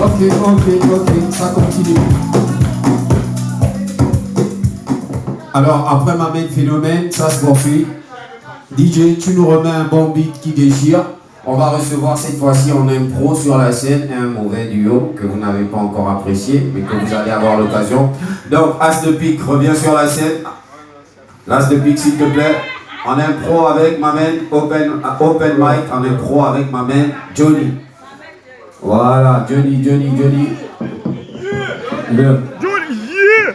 Ok, ça continue. Alors, après ma main phénomène, ça se poursuit. DJ, tu nous remets un bon beat qui déchire. On va recevoir cette fois-ci en impro sur la scène un mauvais duo que vous n'avez pas encore apprécié, mais que vous allez avoir l'occasion. Donc, As de pique, reviens sur la scène. L'As de pique, s'il te plaît. En impro avec ma main, open mic, en impro avec ma main, Johnny. Voilà, Johnny. Le... Johnny, yeah!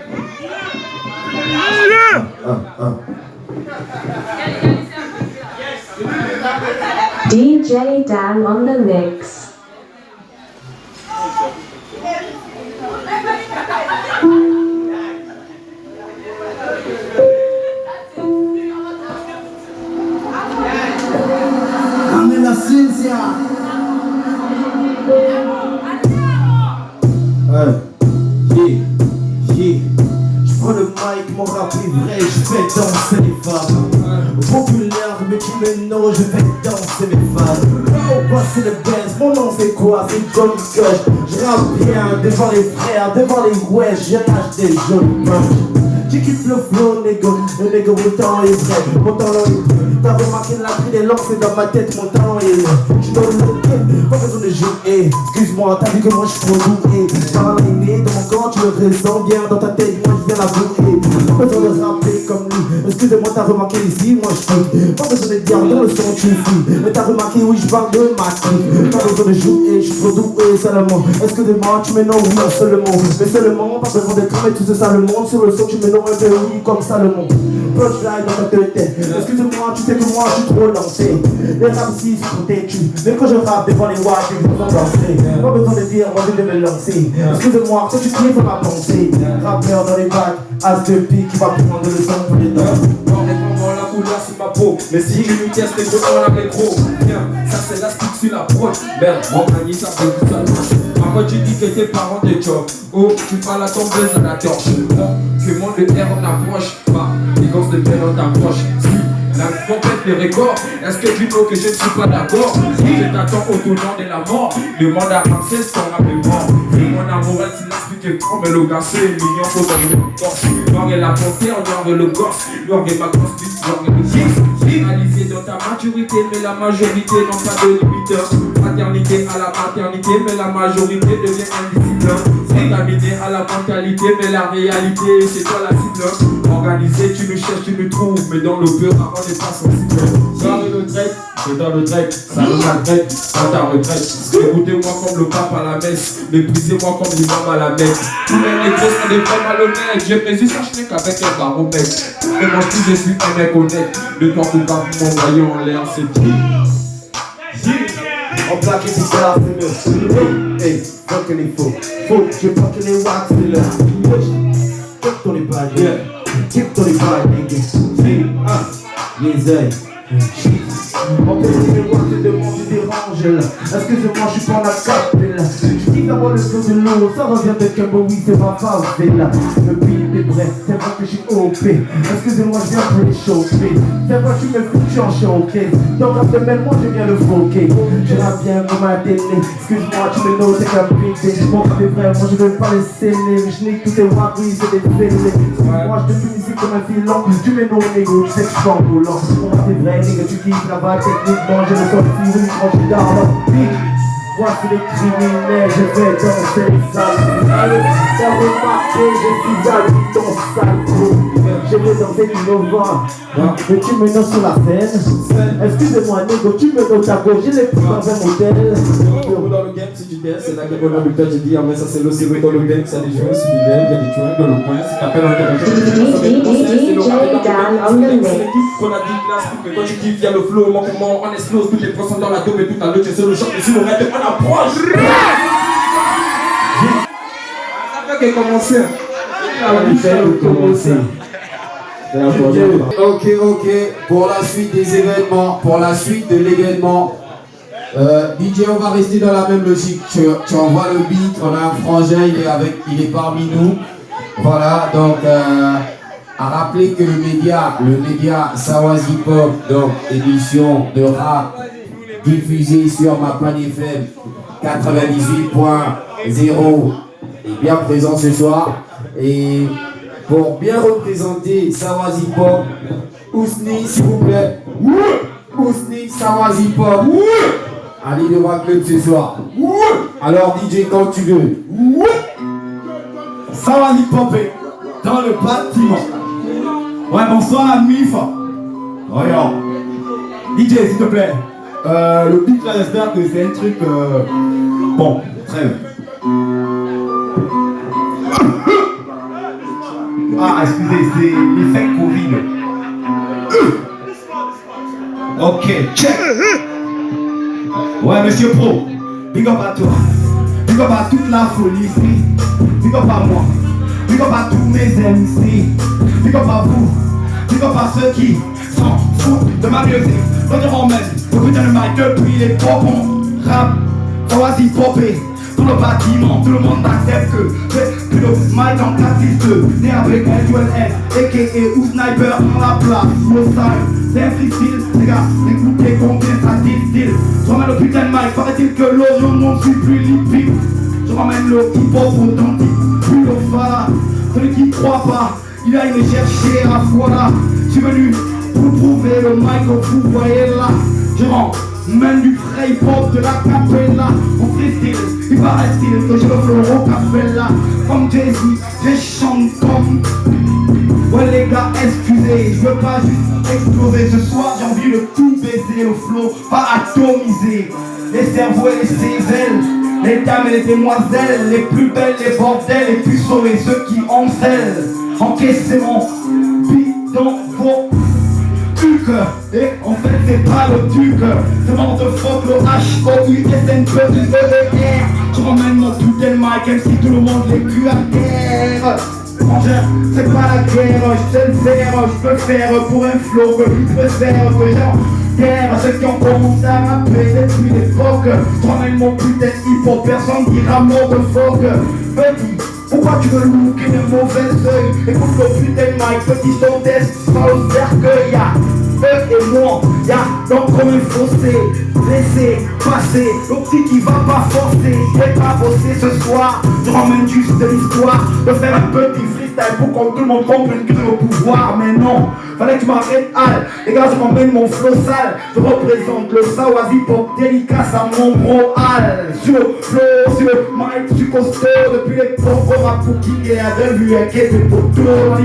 DJ Dan on the mix. Dame la ciencia. Je prends le mic, mon rap est vrai, je fais danser les femmes. Populaire, mais tu me know, je fais danser mes fans. Oh, bah c'est le best, mon nom c'est quoi? C'est Johnny Cush. Je rappe bien devant les frères, devant les wesh, je lâche des jolis punch. Tu kiffes le flow, négo, le négo, mon talent est vrai, mon talent est vrai. T'as remarqué la clé des langues, c'est dans ma tête, mon talent est là. Je donne le game, pas besoin de jouer. Excuse-moi, t'as vu que moi je suis trop doué. Talent est né dans mon corps, tu le ressens bien dans ta tête, moi je viens l'avouer. Pas besoin de rapper comme lui, excusez-moi, t'as remarqué ici, moi je kick. Pas besoin de dire dans le son, tu fuis. Mais t'as remarqué, oui, je parle de ma clique. Pas besoin de jouer, je suis trop doué seulement. Excusez-moi, tu me nommes, oui, seulement. Mais seulement, pas besoin de cramer tout ce sale monde. Sur le son, tu me nommes un peu, oui, comme Salomon. Punchline dans ta tête, excusez-moi, tu sais que moi je suis trop lancé. Les rap ici sont têtus, mais quand je rappe devant les watts, ils vont danser. Pas besoin de dire, moi je vais me lancer. Excusez-moi, quand tu kiffes ma pensée. Rappeur dans les bacs, as de pique qui va prendre le son pour les dents. Vraiment la couleur sur ma peau. Mais si je lui teste les gros, on la met gros. Tiens, ça c'est la stick sur la prod. Merde, mon panier ça fait tout ça. Quand tu dis que tes parents te chopent, oh, tu parles à ton blaze à la torche. Que mon de R on approche, bah, les gosses de belle on t'approche. La complète les records, est-ce que tu know que je ne suis pas d'accord? Si je t'attends au tournant de la mort, demande à Ramsès ton rappellement. Et mon amour, elle s'il explique comment, mais le gars c'est mignon pour dans le torse. Noir et la panthère, noir et le gosse, noir et ma grosse piste, noir et le gis. Réalisé dans ta maturité, mais la majorité n'ont pas de limiteur. Fraternité à la maternité, mais la majorité devient indiscipline. Contaminé à la mentalité, mais la réalité, c'est toi la cible. Organisé, tu me cherches, tu me trouves, mais dans le peur, on n'est pas sensible. Dans le grec, c'est dans le grec, ça nous agresse, dans ta retraite. Écoutez-moi comme le pape à la messe, méprisez-moi comme l'imam à la messe. Tous les négros sont des vrais malhonnêtes, j'ai prévu ça, je n'ai qu'avec un baromètre. Et moi, si je suis un mec honnête, de toi coupable, m'envoyer en l'air, c'est qui? En plaqué, c'est ça, c'est le. Hey, fuck les faux. Faut que je fuck les wax, c'est là. Check ton épage, check ton épage, nigga. Les ailes. On te dit mais moi je demande, tu déranges là. Excusez-moi, je suis pas la capelle. Je dis d'abord le flow de l'eau, ça revient de Kembo, oui c'est ma favela. Le beat est bref, c'est vrai que je suis OP. Excusez-moi, je viens pour les chauffer. C'est vrai que tu me fous, je suis en showcase. Donc après même moi je viens le foquer. Je rappe bien comme ma télé. Excuse-moi, tu me notes, c'est qu'un big. Mon rap est vrai, moi je veux pas les sceller. Mais je nique tous tes wack, oui c'est des fêlés. Moi je te fume ici comme un filon. Tu me notes, négo, tu sais que je suis en volant. Mon rap est vrai, nigga, tu kiffes la vague techniquement, je me sens plus quand je suis dans ma pique. Voici les criminels, je vais danser les salles. Allez, t'as remarqué, je suis allé ton sale trou. Je vais danser innovantes, mais tu me notes sur la scène. Excusez-moi, négo, tu me notes à gauche, je l'ai pris dans un modèle. Dans le game, si tu danses, c'est là que on a le temps, je dis, ah mais ça c'est le série dans le game, ça des joueurs sur l'hiver, il y a des joueurs dans le coin, c'est qu'appelle un DJ Dan on the mix. Qu'on a dit classe, mais quand tu dis via le flow, moi comment on explose toutes les poissons dans la tome et tout à l'heure, tu sais le choc, et si on reste, on approche. Ça fait que commencer. Ok, pour la suite des événements, pour la suite de l'événement, DJ, on va rester dans la même logique. Tu envoies le beat, on a un frangin, il est parmi nous. Voilà, donc à rappeler que le média Sawazi Pop, donc édition de rap diffusée sur ma Pan FM 98.1 Zéro est bien présent ce soir. Et pour bien représenter Sawazi Pop, Ousni, s'il vous plaît. Ousni, Sawazi Pop. Allez devant le club ce soir. Alors DJ, quand tu veux. Sawazi Pop dans le bâtiment. Ouais, bonsoir à Mif. Regarde. DJ, s'il te plaît. Le beat là, j'espère que c'est un truc. Bon, trêve. Ah, excusez, c'est l'effet Covid. Ok, check. Ouais, monsieur Pro, big up à toi. Big up à toute la folie ici. Big up à moi. Big up à tous mes MC. Big up à vous. Big up à ceux qui s'en foutent de ma musique. Quand on remet le putain de mic depuis les pop, on rap. Sawazi popé dans le bâtiment. Tout le monde accepte que c'est plus de mic en 4-6-2. Né avec LULS, a.k.a. ou Sniper dans la place. No style, c'est un freestyle. Les gars, écoutez combien ça distille. Je ramène le putain de mic, paraît-il que l'audio monde suit plus limpide. Je ramène le hip-hop authentique, plus le phare. Celui qui croit pas, il a aimé chercher à voilà. Je suis venu pour trouver le mic que vous voyez là. Je ramène du vrai hip-hop de la capella. En freestyle, il paraît-il que je le flow au capella. Comme Jay-Z, je chante comme... Ouais les gars, excusez, je veux pas juste exploser. Ce soir j'ai envie de tout baiser, le flow pas atomisé. Les cerveaux et les cervelles, les dames et les demoiselles, les plus belles, les bordels, les plus sauvés, ceux qui en scellent. Encaissez mon beat dans vos trucs. Et en fait c'est pas le truc, c'est mon de fuck le H-O-U-S-N-P-U-E-E-R. Je ramène mon putain de mic, même si tout le monde les cul à terre. C'est pas la guerre, je sais le faire, je peux le faire pour un flow que lui préfère, que j'enterre ceux qui ont commencé à rapper depuis l'époque. Je ramène mon putain de hip-hop, personne dira mot de phoque. Petit, pourquoi tu veux looker de mauvais oeil? Écoute le putain de mic, petit son d'espace au cercueil. Y'a eux et moi, y'a donc comme un fossé. Laissez passer, le petit qui va pas forcer. Je vais pas bosser ce soir, je ramène juste de l'histoire. De faire un petit freestyle pour que tout le monde comprenne que j'ai le pouvoir. Mais non, fallait que je m'arrête Al. Les gars, je ramène mon flow sale. Je représente le Sawazi Pop délicat à mon gros Al. Sur le flow, sur le mic, je suis costaud. Depuis les pauvres rap pour qui est à revue et qui est de poteau.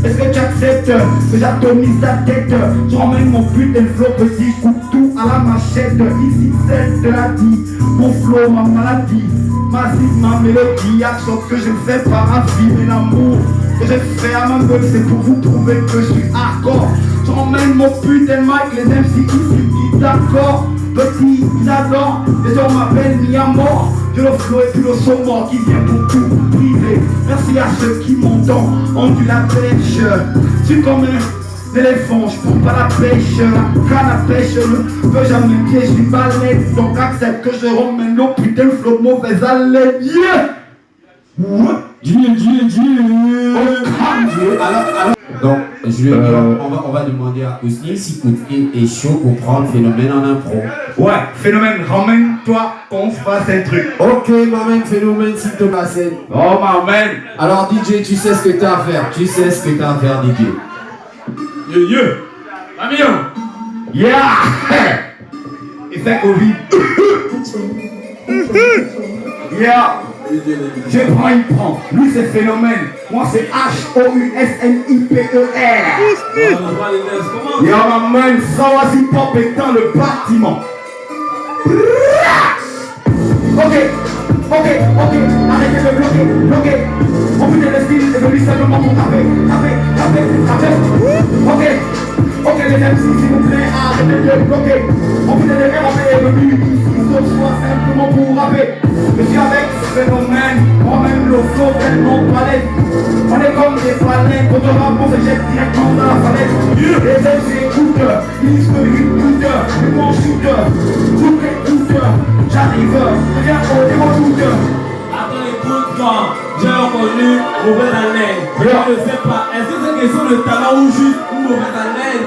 Est-ce que tu acceptes que j'atomise ta tête? Je ramène mon putain de flow petit, coupe tout à la machette. Ici c'est de la vie, mon flow, ma maladie, ma zig, ma mélodie. Y'a chose que je fais par envie, mais l'amour que je fais à ma gueule, c'est pour vous prouver que je suis hardcore. Je ramène mon putain de mic, les MC ici disent d'accord. Petit, ils adorent, les gens m'appellent mis à mort. De le flow et puis le son mort qui vient pour tout briser. Merci à ceux qui m'entendent, ont dû la pêche. Je suis comme un éléphant, je prends pas la pêche. La canne à pêche ne peut jamais me pied, je suis balèze. Donc accepte que je ramène le putain de flow mauvaise haleine. Yeah! Alors, donc, je vais dire, on va demander à Ousni si Ousni est chaud pour prendre Phénomène en impro. Ouais, Phénomène, ramène-toi qu'on se fasse un truc. Ok, m'amène Phénomène s'il te plaît. Oh, m'amène. Alors DJ, tu sais ce que t'as à faire. Tu sais ce que t'as à faire, DJ. Amion. Yeah. Effet Covid. Yeah. Je prends, il prend. Lui c'est Phénomène. Moi c'est H-O-U-S-N-I-P-E-R. Yo ma man, Sawazi Pop est dans le bâtiment. Ok, arrêtez de bloquer. On peut le style est venu simplement pour taper. Ok, les MC s'il vous plaît, arrêtez de bloquer. On peut le RAP est venu ici ce soir simplement pour rapper. Je suis avec Phénomène, moi-même le flow tellement palais. On est comme des palais, quand on rappe, on se jette directement dans la falaise. Les MC écoutent, ils disent qu'ils écoutent, ils m'en shootent, tout écoute, j'arrive, je viens pour les redoutes. Attends, écoute, quand j'ai reconnu mauvaise haleine, je ne sais pas, est-ce que c'est question de talent ou juste une mauvaise haleine?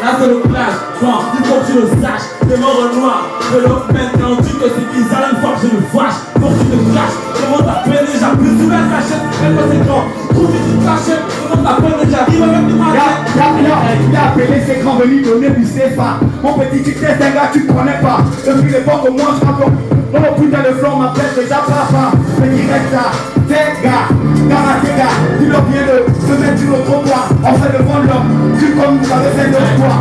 La ça c'est le clash. Bon, il faut que tu le saches, t'es mort au noir. Phénomène, quand on dit que c'est bizarre, une fois que je le fâche, faut que tu te caches. Comment t'appelles déjà, plus souvent cachette, mais quand c'est grand, trouve une petite cachette. Comment t'appelles déjà, il va mettre des machettes. Il a appelé ses grands venus donner du CFA. Mon petit tu t'es un gars, tu connais pas. Depuis l'époque où moi je raconte. Non, putain de flanc m'appelle déjà papa. Mais direct là, t'es gars, Karateka, dis-leur bien de se mettre sur le trottoir. On fait le vent l'homme, tu comme vous avez fait de toi.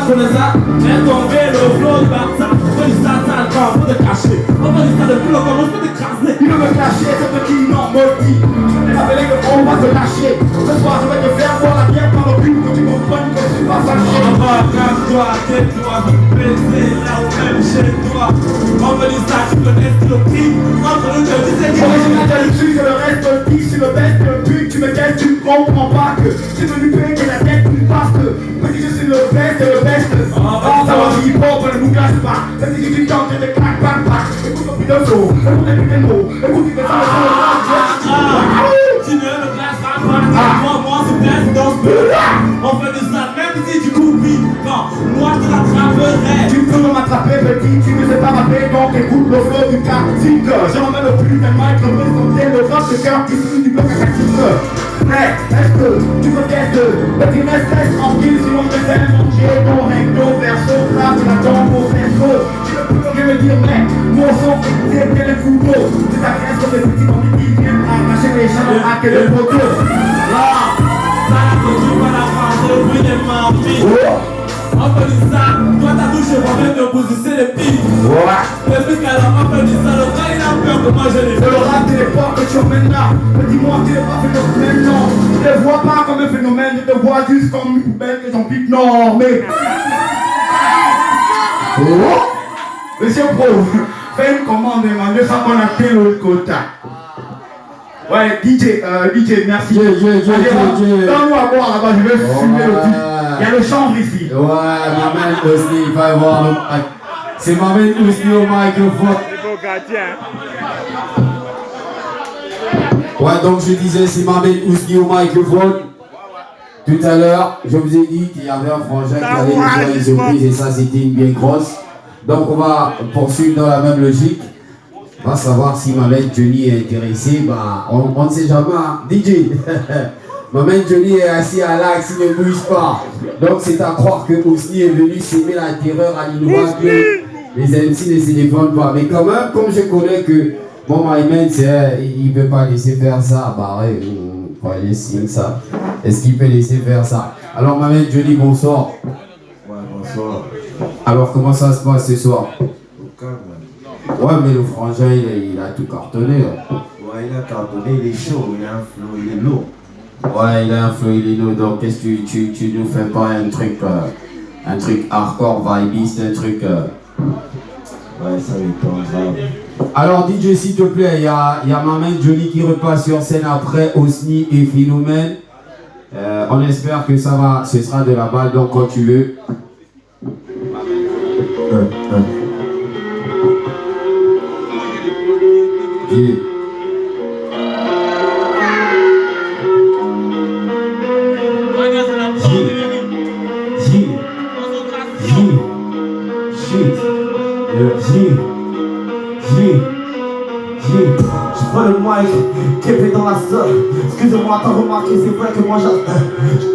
Je connais ça, laisse tomber le flow du Barça. On dit ça, on peut te cacher. On dit ça depuis le commence, je peux t'écraser. Il veut me cacher, ce petit nom maudit. Il a appelé qu'on va te lâcher. Ce soir je vais te faire voir la bière par le cul, que tu comprennes que je suis pas fâché. Calme-toi, tais-toi, baiser là ou même chez toi. On me dit ça, tu connais le prix. Entre nous, je dis c'est qui. Original de dessus, que le reste dit, si le best le but, tu me gagnes, tu ne comprends pas que j'ai venu payer que la tête me passe. Petit je suis le best, ça va si hip-hop, ne nous classe pas. Même si tu chantes, je te claque, bang, bang. Écoute mon putain de flow, écoute les putains de mots, écoute les putains de mots. Tu ne me classes pas, moi c'est place dans ce peu. On fait de ça, même si tu copies. Non, moi je te l'attraperai. Tu peux me m'attraper petit, tu ne sais pas rapper, donc écoute le flow du classique. J'emmène le plus d'un mic, représenter le rap de cœur qui suit du bloc à classique. Mais est-ce que tu me testes? Petit me stress tranquille, sinon je vais manger ton recto, verso, frappe la tombe au verso. Tu ne peux rien me dire, mais mon son c'est tel un couteau. C'est ta graisse comme les petits bandits qui viennent arracher les gens à quel poteau. Là, ça que tu vas la France, le bruit des mains. On peut dire ça, toi t'as touché moi-même de position les filles. Depuis qu'alors on peut dire ça, le gars il a peur que moi je l'ai C'est le rap de l'époque que tu emmènes là. Mais dis-moi, tu n'es pas phénomène, non. Je te vois pas comme un phénomène, je te vois juste comme une poubelle que j'envie de normer. Monsieur Pro, fais une commande, man, de ça qu'on a fait le quota. Ouais, DJ, merci. Donne-nous à boire là-bas, je vais fumer le truc. Il y a le chanvre ici. Ouais, Maman Ousni, il va y voir le... C'est Maman Ousni au microphone. Les beaux gardiens. Ouais, donc je disais, c'est Maman Ousni au microphone. Tout à l'heure, je vous ai dit qu'il y avait un frangin qui allait nous faire une surprise et ça, c'était une bien grosse. Donc on va poursuivre dans la même logique. On va savoir si Maman Johnny est intéressé. Bah, on ne sait jamais. Hein. DJ Maman Johnny est assis à l'axe, il ne bouge pas. Donc c'est à croire que Ousni est venu s'aimer la terreur à l'Inoua que les MC ne se défendent pas. Mais quand même, comme je connais que mon Myman, il ne peut pas laisser faire ça. Bah ouais, on va laisser ça. Est-ce qu'il peut laisser faire ça? Alors Maman Johnny, bonsoir. Ouais, bonsoir. Alors comment ça se passe ce soir? Au calme, man. Ouais, mais le frangin, il a tout cartonné. Là. Ouais, il a cartonné, il est chaud, il a un flow, il est lourd. Ouais, il a un flow, il est lourd. Donc qu'est-ce que tu nous fais pas un truc hardcore, vibiste, un truc... Ouais, ça m'étonne. Alors DJ, s'il te plaît, il y a Maman Johnny qui repasse sur scène après Ousni et Phénomène. On espère que ça va, ce sera de la balle, donc quand tu veux. Yeah. Je prends le mic, képé dans la somme. Excusez-moi, t'as remarqué, c'est vrai que moi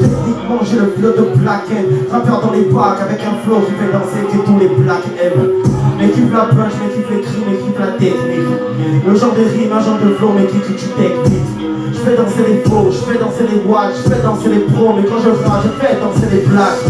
techniquement j'ai le flow de Black M. Rappeur dans les bacs avec un flow qui fait danser que tous les Black aiment. Mais kiffe la punch, mais kiffe les cris, mais kiffe la technique. Le genre de rime, un genre de flow, mais kiffe que tu techniques. Je fais danser les faux, je fais danser les watts, je fais danser les pros. Mais quand je rage, je fais danser les blacks.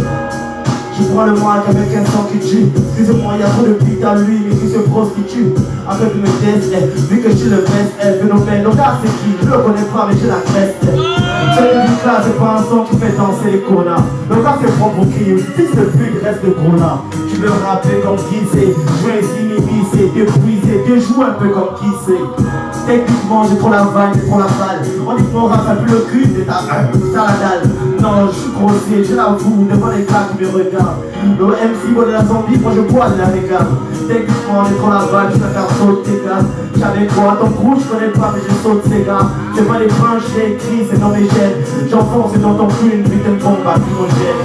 Je prends le mic avec un sang qui tue. Excusez-moi, y'a trop de beat à lui, mais qui se prostitue. Avec mes tests, vu que je suis le best, Phénomène, le gars c'est qui? Je le connais pas, mais j'ai la crête. C'est une beat là, c'est pas un son qui fait danser les connards. Le gars c'est propre au crier, fils de pute, reste de gros là. Tu veux rapper comme qui c'est, jouer ici, m'immiscer, dépuiser, déjouer un peu comme qui c'est. Techniquement, j'ai trop la vague, j'ai trop la balle. On dit que mon rap, ça pue le cul, mais t'as la dalle. Non, je suis grossier, je l'avoue, devant les gars qui me regardent. Le MC boit de la zombie, moi je bois de la réclame. Techniquement, on est trop la balle, je préfère sauter tes gars. J'avais quoi, ton crew, je connais pas, mais je saute ces gars. C'est pas les punchs, j'ai écrit, c'est dans mes gènes. J'enfonce dans ton cul une putain de bombe lacrymogène.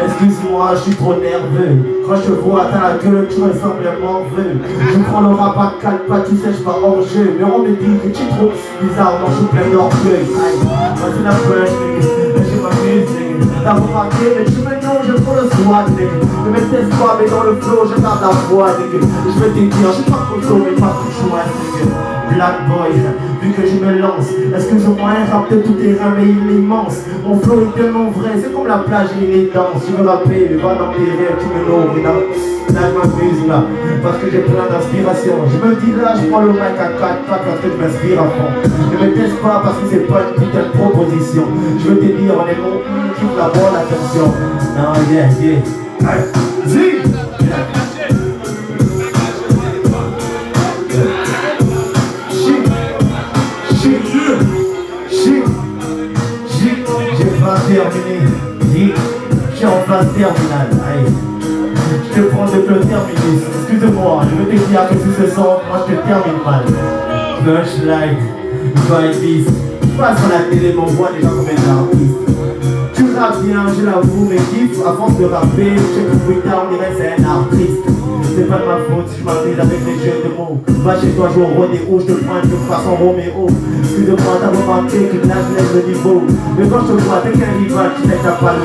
Excuse-moi, je suis trop nerveux. Quand je te vois, t'as la gueule, tu me sembles morveux. Je prends le rap à 4 pas, tu sais, je pars hors jeu. Mais on me dit que tu es trop bizarre, moi je suis plein d'orgueil. Aïe, moi c'est la punch, nigga. J'ai ma musique, t'as remarqué, mais tu me non, je prends le swag, nigga. Ne me teste pas, mais dans le flow, je garde la voix, nigga. Je vais te dire, je suis pas trop chaud, mais pas trop chouette, nigga. Black boy, vu que je me lance, excuse-moi, un rap de tout terrain, mais il est immense. Mon flow est tellement vrai, c'est comme la plage et les danses. Je veux rapper, mais va dans tes rêves, tu me nourris. Là, je m'amuse là, parce que j'ai plein d'inspiration. Je me dis là, je prends le mic à 4 pattes parce que je m'inspire à fond. Ne me teste pas parce que c'est pas une putain de proposition. Je veux te dire, on est mon qui la bonne attention. Non, yeah, yeah. Hey, zing! Terminé, je suis en phase terminale. Aïe. Je te prends de le terminus. Excuse-moi, je veux te dire que si ce son, moi je te termine mal. Flashlight, vibe, je passe à la télé, m'envoie des gens comme un artiste. Tu rappes bien, je l'avoue, mais kiff, à force de rapper, je te fouille tard, on dirait c'est un artiste. C'est pas de ma faute si je m'amuse avec les jeux de mots. Va chez toi, joue au rodéo, je te prends de façon Roméo. Excuse-moi, t'as remarqué que là je lève le niveau. Mais quand je te vois, t'es qu'un rival, tu n'as pas le...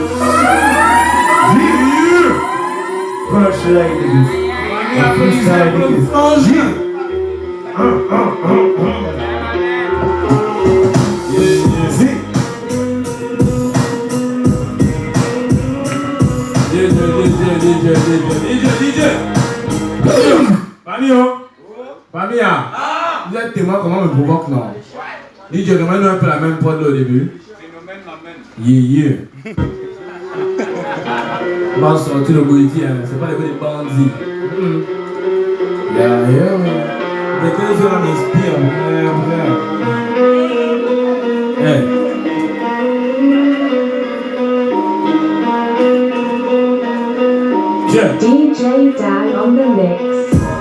Punchline, niggas. Freestyle, niggas. DJ Famille, vous êtes témoin comment me provoque, non? DJ, comment nous un peu la même prod au début? Phénomène la même. Yeah. On va sortir le goïti, hein. C'est pas les goûts des bandits. Yeah. Dès que les gens m'inspirent, frère. DJ Dan on the mix.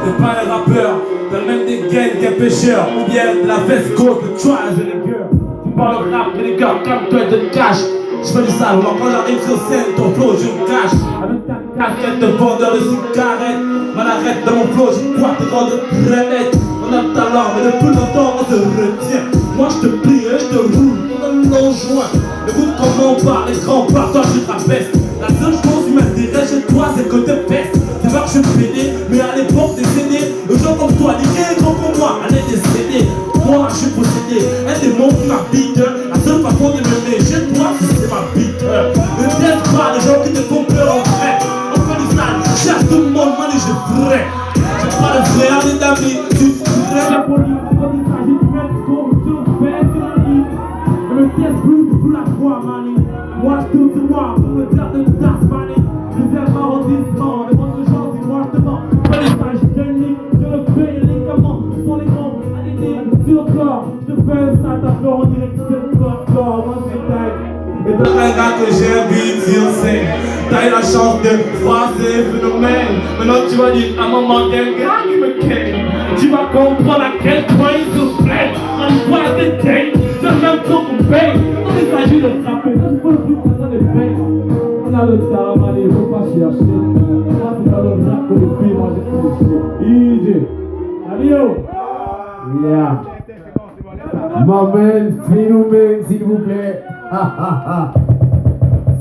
T'es pas un rappeur, t'as même des gangs qu'un pêcheur. Ou bien de la veste côte, de trash et les gueux. Tu parles rap, mais les gars, calme-toi et te cache. Je fais du sale, alors quand j'arrive sur scène, ton flow, je me cache. Avec ta casquette de vendeur de cigarettes. Mal arrête dans mon flow, je crois te rendre très net. On a le talent, mais depuis longtemps on se retient. Moi je te plie et je te roule, on a le long joint. Écoute comment on parle, les grands parts, toi je trapèze. La seule chose qui m'intéresse chez toi, c'est que t'es peste. C'est vrai que je suis pédé, mais à l'époque t'es cédé. Le gens comme toi, les grands comme moi, allez décéder. Moi je suis possédé, un démon qui m'habite. La seule façon de m'aimer chez toi, c'est ma bite. Ne laisse pas les gens qui te font peur en vrai. On fait du sale, cherche tout le monde, moi je suis vrai. J'ai pas de frère ni d'amis, tu frère la police. Quand il s'agit de mettre comme tu le fais sur la ligne. Ne me teste plus, tu la croix, mani. Moi je tourne sur moi pour me faire de tasse, mani. Deuxième arrondissement, les bonnes gens, dis-moi je te mens. Pas des stages techniques, je le fais, les ligaments sont les grands. Sur le corps, je te fais ça, ta fleur, on dirait que c'est le corps, moi c'est taille. Et dans un gars que j'ai un beat sur scène, t'as eu la chance de voir ces phénomènes. Maintenant tu vas dire à un moment qu'il y a un gars qui me ken. Tu vas comprendre à quel point il se plaît. On voit des dates, c'est le même temps qu'on paye. Quand il s'agit de frapper, ça je peux le plus que ça les paye. On a le talent, allez, faut pas chercher. Moi c'est dans le rap que les filles, moi j'ai fait easy. Allez, yeah. Maman, phénomène, s'il vous plaît.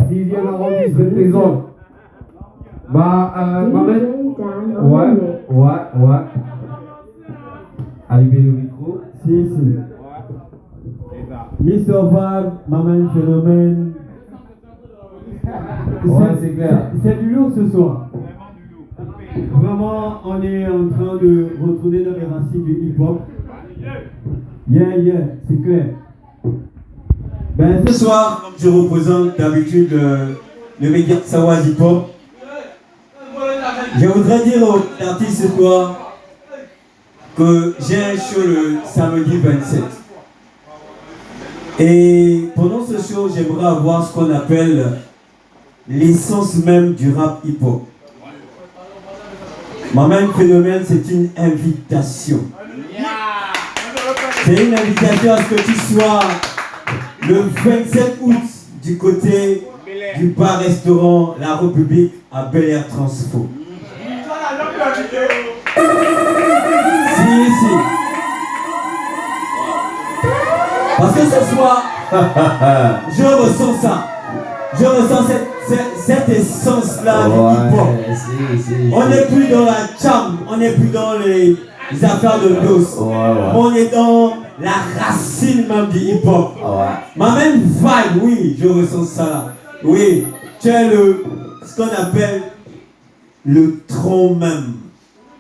6e arrondissement de maison. Maman. Ouais. Allumez le micro. Si. Mr. Vibe, Maman Phénomène. Ouais, c'est clair. C'est du lourd ce soir. Vraiment, on est en train de retourner dans les racines du hip-hop. Yeah, c'est clair. Ben, ce soir, je représente d'habitude le média Sawaz Hip-Hop. Je voudrais dire aux artistes ce soir que j'ai un show le samedi 27. Et pendant ce show, j'aimerais avoir ce qu'on appelle l'essence même du rap hip-hop. Ma même phénomène, c'est une invitation. C'est une invitation à ce que tu sois le 27 août du côté du bar-restaurant La République à Bel Air Transfo. Si. Parce que ce soir, je ressens ça. Je ressens cette essence-là du hip-hop. On n'est plus dans la jam, on n'est plus dans les affaires de dos. On est dans la racine même du hip-hop. Ma même vibe, oui, je ressens ça là. Oui, tu es ce qu'on appelle le tronc même.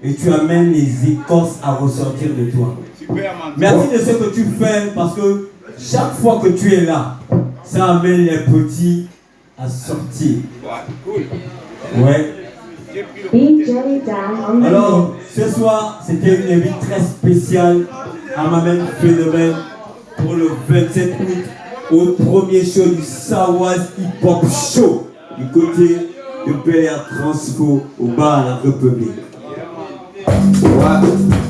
Et tu amènes les écorces à ressortir de toi. Merci de ce que tu fais parce que chaque fois que tu es là, ça amène les petits à sortir. Ouais. Alors, ce soir, c'était une invite très spéciale à ma même phénomène pour le 27 août au premier show du Sawaz Hip Hop Show du côté de Bel Air Transfo au bar à La République. Ouais.